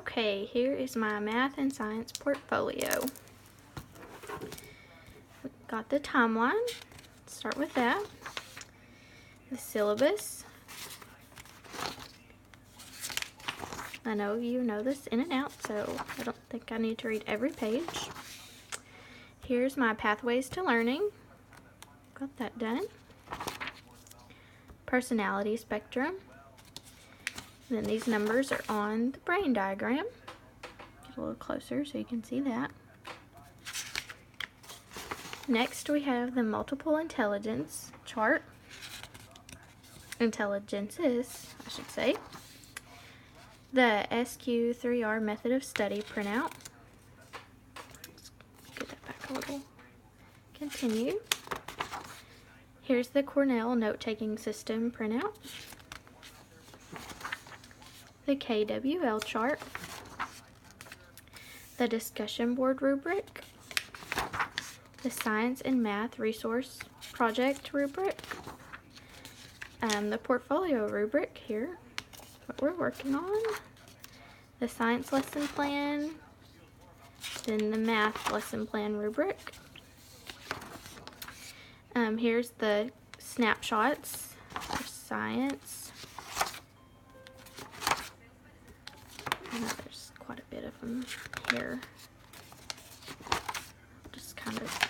Okay, here is my math and science portfolio. We got the timeline. Let's start with that. The syllabus. I know you know this in and out, so I don't think I need to read every page. Here's my pathways to learning. Got that done. Personality spectrum. Then these numbers are on the brain diagram. Get a little closer so you can see that. Next we have the multiple intelligence chart. Intelligences, I should say. The SQ3R method of study printout. Let's get that back a little. Continue. Here's the Cornell note-taking system printout. The KWL chart. The discussion board rubric. The science and math resource project rubric. The portfolio rubric here, what we're working on. The science lesson plan. Then the math lesson plan rubric. Here's the snapshots for science. I know there's quite a bit of them here. Just kind of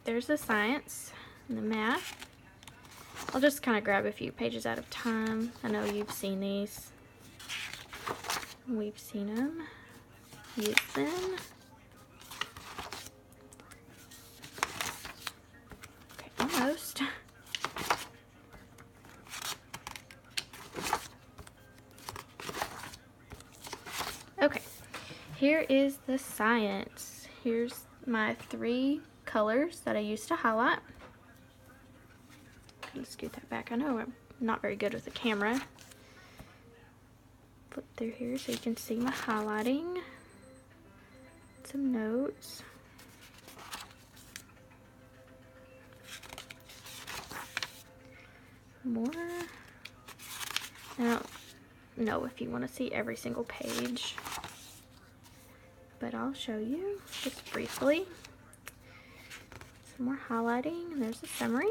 there's the science and the math. I'll just kind of grab a few pages at a time. I know you've seen these. We've seen them. Use them. Okay, almost. Okay, here is the science. Here's my 3 colors that I used to highlight. Let's scoot that back. I know I'm not very good with the camera. Flip through here so you can see my highlighting. Some notes. More. I don't know if you want to see every single page, but I'll show you just briefly. Some more highlighting, and there's a summary.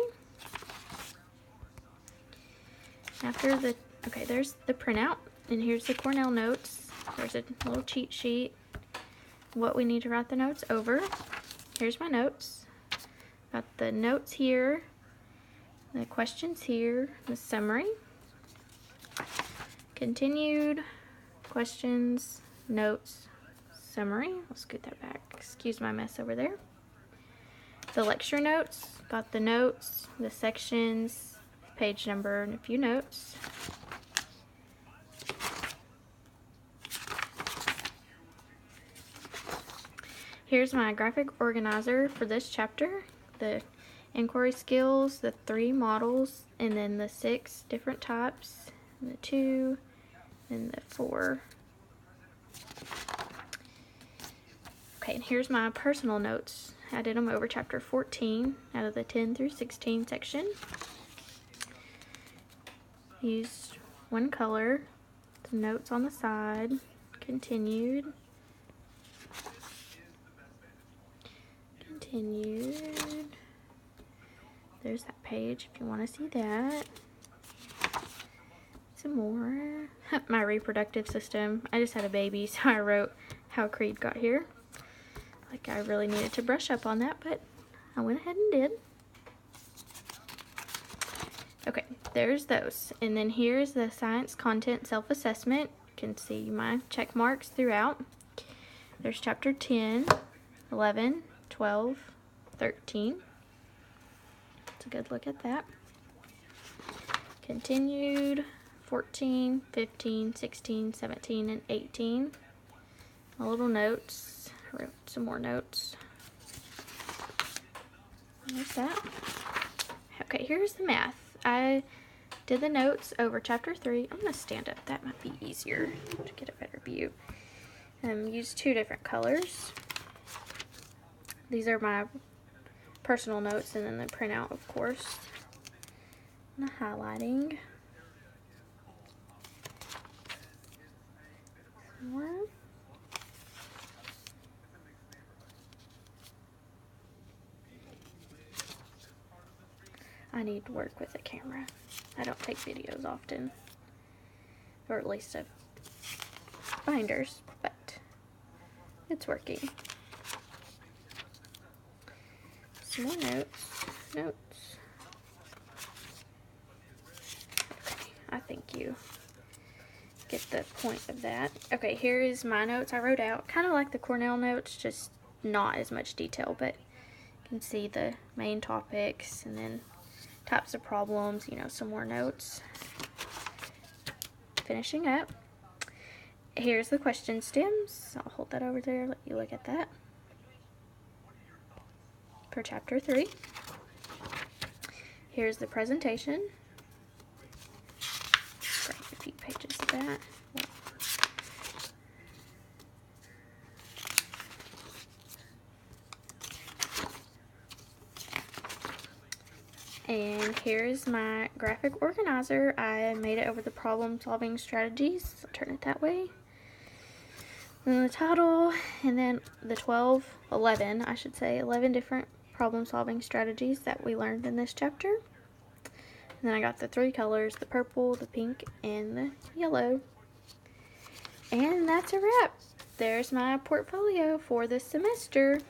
After the, okay, there's the printout, and here's the Cornell notes. There's a little cheat sheet, what we need to write the notes over. Here's my notes. Got the notes here, the questions here, the summary. Continued, questions, notes, summary. I'll scoot that back. Excuse my mess over there. The lecture notes, got the notes, the sections, page number, and a few notes. Here's my graphic organizer for this chapter. The inquiry skills, the 3 models, and then the 6 different types, and the 2, and the 4. Okay, and here's my personal notes. I did them over chapter 14 out of the 10 through 16 section. Used 1 color, the notes on the side, continued, there's that page if you want to see that. Some more. My reproductive system, I just had a baby, so I wrote how Creed got here. Like I really needed to brush up on that, but I went ahead and did. Okay, there's those. And then here's the science content self-assessment. You can see my check marks throughout. There's chapter 10, 11, 12, 13. It's a good look at that. Continued, 14, 15, 16, 17, and 18. My little notes. I wrote some more notes. There's that. Okay, here's the math. I did the notes over chapter 3. I'm going to stand up. That might be easier to get a better view. Use 2 different colors. These are my personal notes, and then the printout, of course. And the highlighting. More. I need to work with a camera. I don't take videos often, or at least of binders, but it's working. Some more notes. Okay, I think you get the point of that. Okay, here is my notes I wrote out. Kind of like the Cornell notes, just not as much detail, but you can see the main topics and then types of problems, you know, some more notes. Finishing up. Here's the question stems. I'll hold that over there, let you look at that. For chapter 3. Here's the presentation. Grab a few pages of that. And here's my graphic organizer. I made it over the problem solving strategies. I'll turn it that way. And the title, and then the 11 different problem solving strategies that we learned in this chapter. And then I got the 3 colors, the purple, the pink, and the yellow. And that's a wrap. There's my portfolio for this semester.